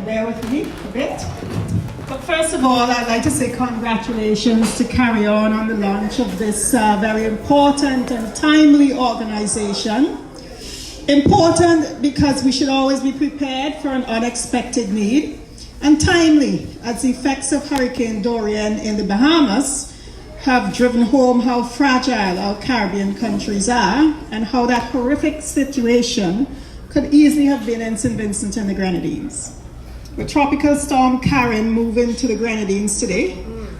bear with me a bit. But first of all, I'd like to say congratulations to CARI-ON the launch of this very important and timely organization. Important because we should always be prepared for an unexpected need, and timely as the effects of Hurricane Dorian in the Bahamas have driven home how fragile our Caribbean countries are and how that horrific situation could easily have been in St. Vincent and the Grenadines. With Tropical Storm Karen moving to the Grenadines today,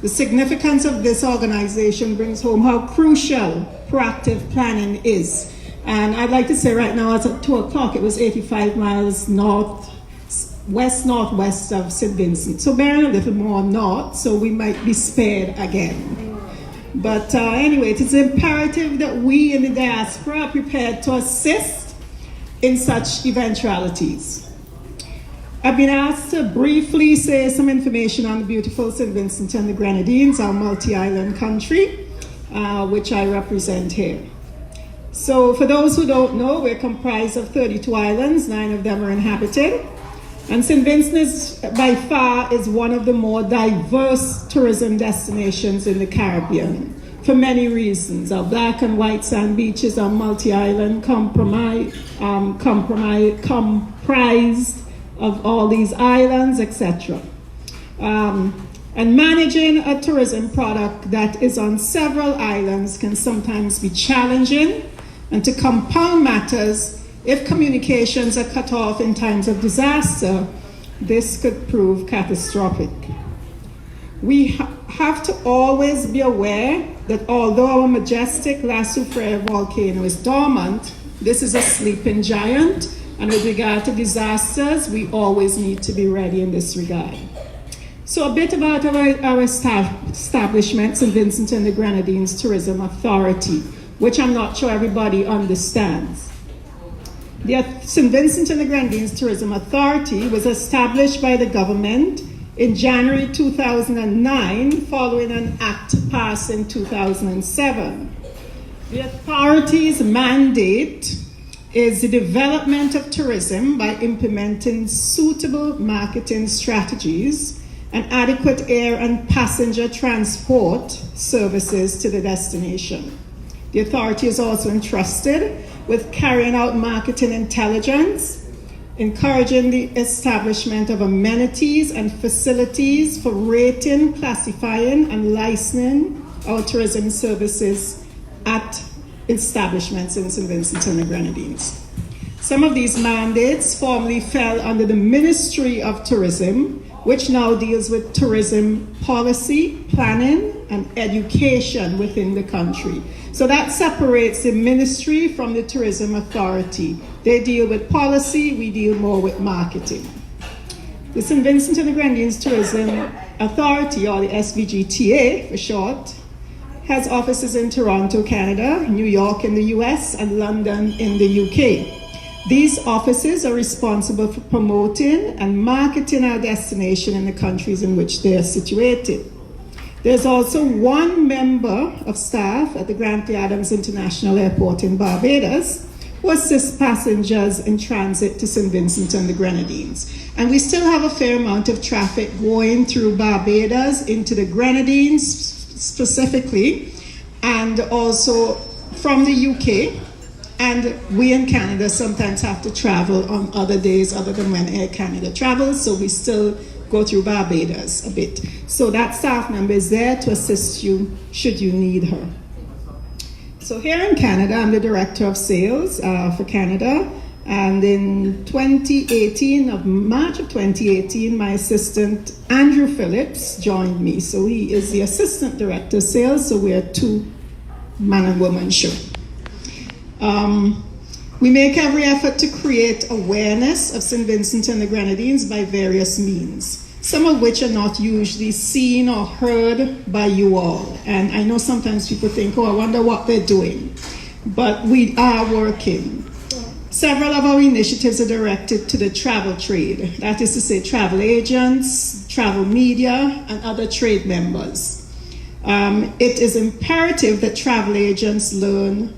the significance of this organization brings home how crucial proactive planning is. And I'd like to say right now, it's at 2 o'clock, it was 85 miles northwest of St. Vincent. So bearing a little more north, so we might be spared again. But anyway, it is imperative that we in the diaspora are prepared to assist in such eventualities. I've been asked to briefly say some information on the beautiful St. Vincent and the Grenadines, our multi-island country, which I represent here. So for those who don't know, we're comprised of 32 islands, 9 of them are inhabited. And St. Vincent is, by far, is one of the more diverse tourism destinations in the Caribbean for many reasons. Our black and white sand beaches are multi-island, comprised of all these islands, etc. And managing a tourism product that is on several islands can sometimes be challenging, and to compound matters, if communications are cut off in times of disaster, this could prove catastrophic. We have to always be aware that although our majestic La Soufrière volcano is dormant, this is a sleeping giant, and with regard to disasters, we always need to be ready in this regard. So a bit about our establishment, St. Vincent and the Grenadines Tourism Authority, which I'm not sure everybody understands. The St. Vincent and the Grenadines Tourism Authority was established by the government in January 2009 following an act passed in 2007. The authority's mandate is the development of tourism by implementing suitable marketing strategies and adequate air and passenger transport services to the destination. The authority is also entrusted with carrying out marketing intelligence, encouraging the establishment of amenities and facilities for rating, classifying, and licensing our tourism services at establishments in St. Vincent and the Grenadines. Some of these mandates formerly fell under the Ministry of Tourism, which now deals with tourism policy, planning, and education within the country. So that separates the ministry from the Tourism Authority. They deal with policy, we deal more with marketing. The St. Vincent and the Grenadines Tourism Authority, or the SVGTA for short, has offices in Toronto, Canada, New York in the US, and London in the UK. These offices are responsible for promoting and marketing our destination in the countries in which they are situated. There's also one member of staff at the Grantley Adams International Airport in Barbados who assists passengers in transit to St. Vincent and the Grenadines. And we still have a fair amount of traffic going through Barbados into the Grenadines specifically, and also from the UK. And we in Canada sometimes have to travel on other days other than when Air Canada travels, so we still go through Barbados a bit. So that staff member is there to assist you should you need her. So here in Canada, I'm the Director of Sales for Canada. And in March of 2018, my assistant Andrew Phillips joined me. So he is the Assistant Director of Sales, so we're a two-man and woman show. We make every effort to create awareness of St. Vincent and the Grenadines by various means, some of which are not usually seen or heard by you all. And I know sometimes people think, oh, I wonder what they're doing. But we are working. Several of our initiatives are directed to the travel trade. That is to say, travel agents, travel media, and other trade members. It is imperative that travel agents learn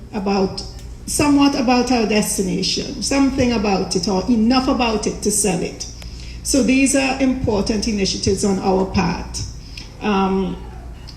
somewhat about our destination, something about it, or enough about it to sell it. So these are important initiatives on our part.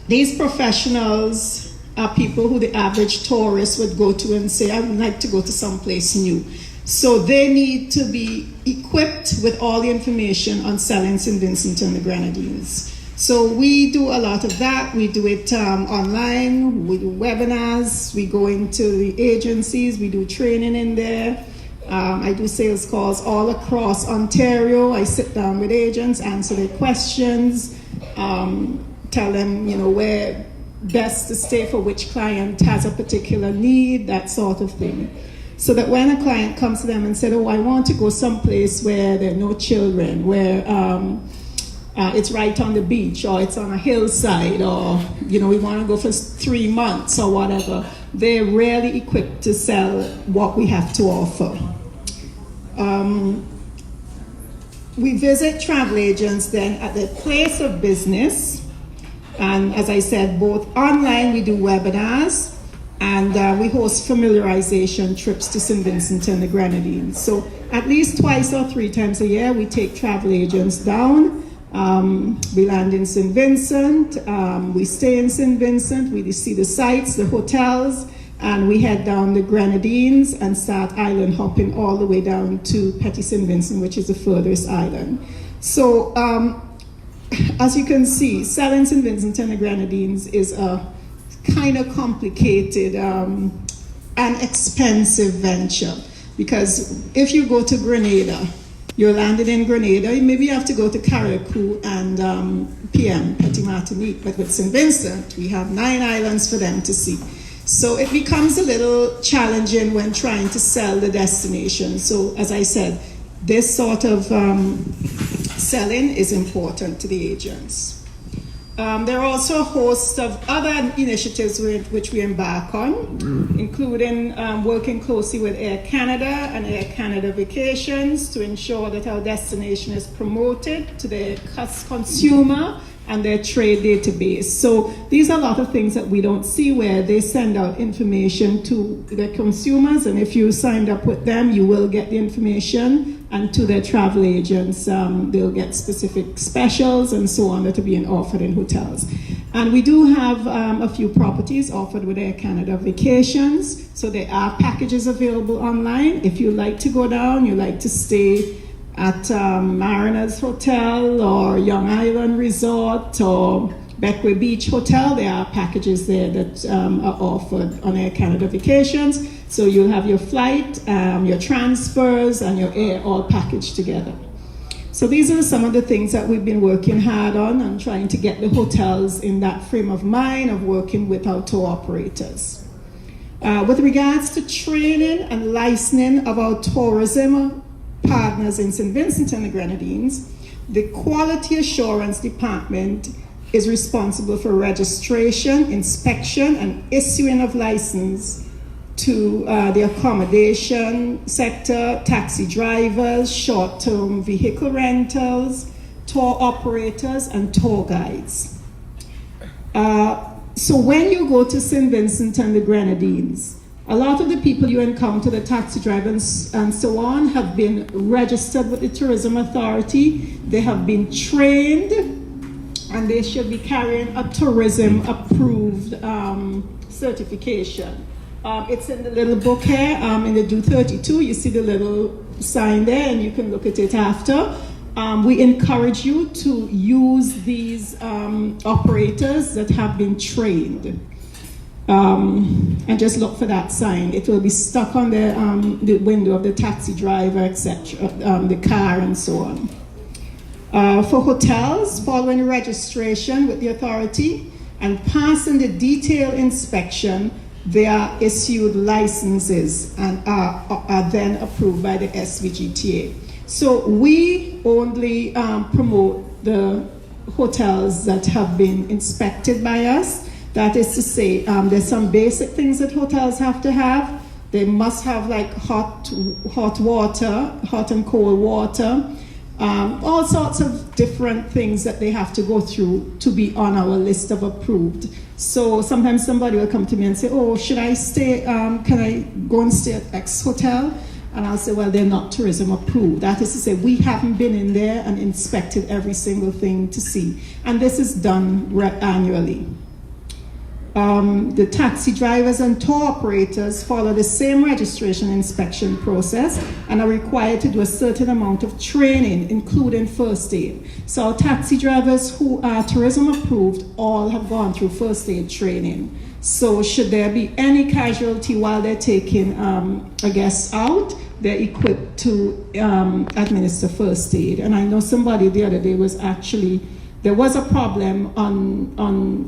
These professionals are people who the average tourist would go to and say, I would like to go to someplace new. So they need to be equipped with all the information on selling St. Vincent and the Grenadines. So we do a lot of that. We do it online, we do webinars, we go into the agencies, we do training in there. I do sales calls all across Ontario. I sit down with agents, answer their questions, tell them, where best to stay for which client has a particular need, that sort of thing. So that when a client comes to them and said, oh, I want to go someplace where there are no children, where it's right on the beach, or it's on a hillside, or, we want to go for 3 months or whatever, they're really equipped to sell what we have to offer. We visit travel agents then at their place of business. And as I said, both online, we do webinars, and we host familiarization trips to St. Vincent and the Grenadines. So at least twice or 3 times a year, we take travel agents down. We land in St. Vincent, we stay in St. Vincent, we see the sites, the hotels, and we head down the Grenadines and start island hopping all the way down to Petit St. Vincent, which is the furthest island. So as you can see, selling St. Vincent and the Grenadines is a kind of complicated and expensive venture, because if you go to Grenada, you're landed in Grenada, maybe you have to go to Carriacou and PM, Petit Martinique, but with St. Vincent, we have 9 islands for them to see. So it becomes a little challenging when trying to sell the destination. So as I said, this sort of selling is important to the agents. There are also a host of other initiatives which we embark on, including working closely with Air Canada and Air Canada Vacations to ensure that our destination is promoted to the consumer and their trade database. So these are a lot of things that we don't see, where they send out information to their consumers, and if you signed up with them, you will get the information, and to their travel agents, they'll get specific specials and so on that are being offered in hotels. And we do have a few properties offered with Air Canada Vacations, so there are packages available online. If you like to go down, you like to stay at Mariners Hotel or Young Island Resort or Beckway Beach Hotel, there are packages there that are offered on Air Canada Vacations. So you'll have your flight, your transfers, and your air all packaged together. So these are some of the things that we've been working hard on and trying to get the hotels in that frame of mind of working with our tour operators. With regards to training and licensing of our tourism partners in St. Vincent and the Grenadines, the Quality Assurance Department is responsible for registration, inspection, and issuing of license to the accommodation sector, taxi drivers, short-term vehicle rentals, tour operators, and tour guides. So when you go to St. Vincent and the Grenadines, a lot of the people you encounter, the taxi drivers and so on, have been registered with the Tourism Authority. They have been trained, and they should be carrying a tourism-approved certification. It's in the little book here, in the Do 32. You see the little sign there, and you can look at it after. We encourage you to use these operators that have been trained. And just look for that sign. It will be stuck on the window of the taxi driver, etc., the car, and so on. For hotels, following registration with the authority and passing the detailed inspection, they are issued licenses and are then approved by the SVGTA. So we only promote the hotels that have been inspected by us. That is to say, there's some basic things that hotels have to have. They must have like hot water, hot and cold water, all sorts of different things that they have to go through to be on our list of approved. So sometimes somebody will come to me and say, oh, should I stay, can I go and stay at X hotel? And I'll say, well, they're not tourism approved. That is to say, we haven't been in there and inspected every single thing to see. And this is done annually. The taxi drivers and tour operators follow the same registration inspection process and are required to do a certain amount of training, including first aid. So our taxi drivers who are tourism approved all have gone through first aid training. So should there be any casualty while they're taking a guest out, they're equipped to administer first aid. And I know somebody the other day was actually, there was a problem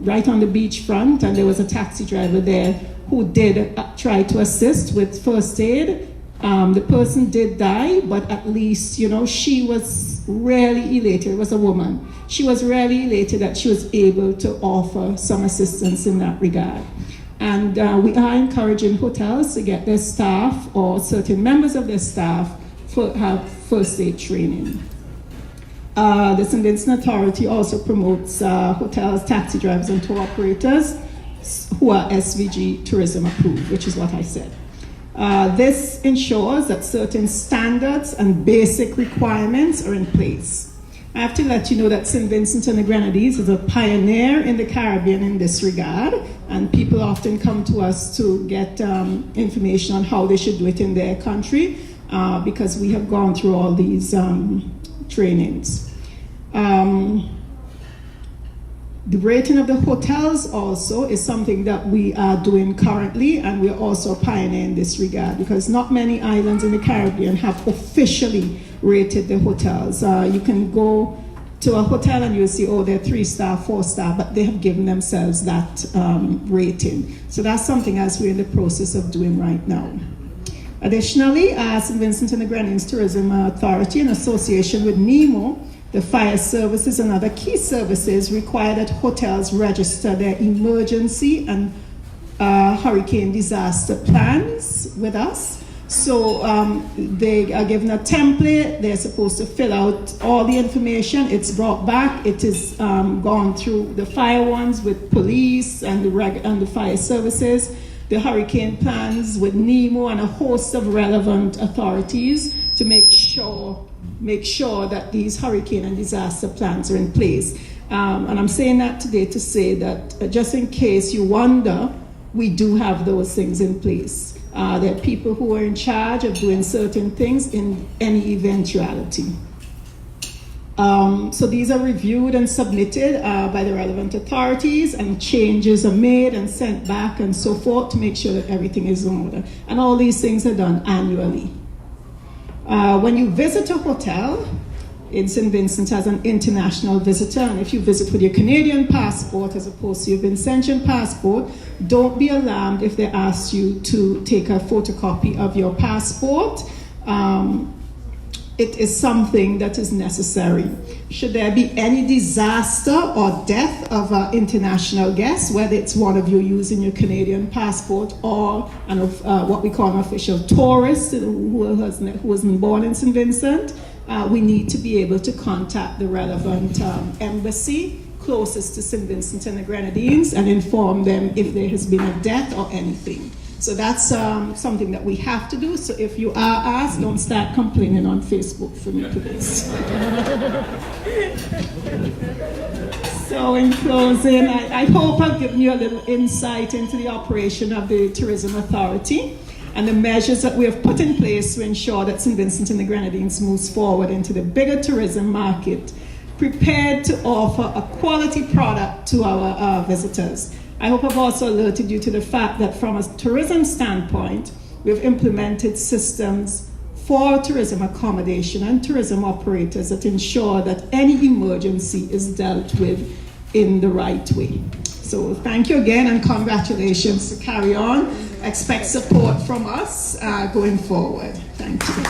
right on the beachfront, and there was a taxi driver there who did try to assist with first aid. The person did die, but at least, you know, she was really elated. It was a woman. She was really elated that she was able to offer some assistance in that regard. And we are encouraging hotels to get their staff or certain members of their staff have first aid training. The St. Vincent Authority also promotes hotels, taxi drivers, and tour operators who are SVG tourism approved, which is what I said. This ensures that certain standards and basic requirements are in place. I have to let you know that St. Vincent and the Grenadines is a pioneer in the Caribbean in this regard, and people often come to us to get information on how they should do it in their country because we have gone through all these trainings. The rating of the hotels also is something that we are doing currently, and we are also a pioneer in this regard because not many islands in the Caribbean have officially rated the hotels. You can go to a hotel and you'll see, oh, they're 3-star, 4-star, but they have given themselves that rating. So that's something else we're in the process of doing right now. Additionally, St. Vincent and the Grenadines Tourism Authority, in association with NEMO, the fire services and other key services, require that hotels register their emergency and hurricane disaster plans with us. So they are given a template, they're supposed to fill out all the information, it's brought back, it is gone through the fire ones with police and the fire services, the hurricane plans with NEMO and a host of relevant authorities to make sure that these hurricane and disaster plans are in place. And I'm saying that today to say that just in case you wonder, we do have those things in place. There are people who are in charge of doing certain things in any eventuality. So these are reviewed and submitted by the relevant authorities, and changes are made and sent back and so forth to make sure that everything is in order. And all these things are done annually. When you visit a hotel in St. Vincent as an international visitor, and if you visit with your Canadian passport as opposed to your Vincentian passport, don't be alarmed if they ask you to take a photocopy of your passport. It is something that is necessary. Should there be any disaster or death of an international guest, whether it's one of you using your Canadian passport or what we call an official tourist who wasn't born in St. Vincent, we need to be able to contact the relevant embassy closest to St. Vincent and the Grenadines and inform them if there has been a death or anything. So that's something that we have to do. So if you are asked, don't start complaining on Facebook for me, please. So in closing, I hope I've given you a little insight into the operation of the Tourism Authority and the measures that we have put in place to ensure that St. Vincent and the Grenadines moves forward into the bigger tourism market, prepared to offer a quality product to our visitors. I hope I've also alerted you to the fact that from a tourism standpoint, we've implemented systems for tourism accommodation and tourism operators that ensure that any emergency is dealt with in the right way. So thank you again and congratulations to CARI-ON. Expect support from us going forward. Thank you.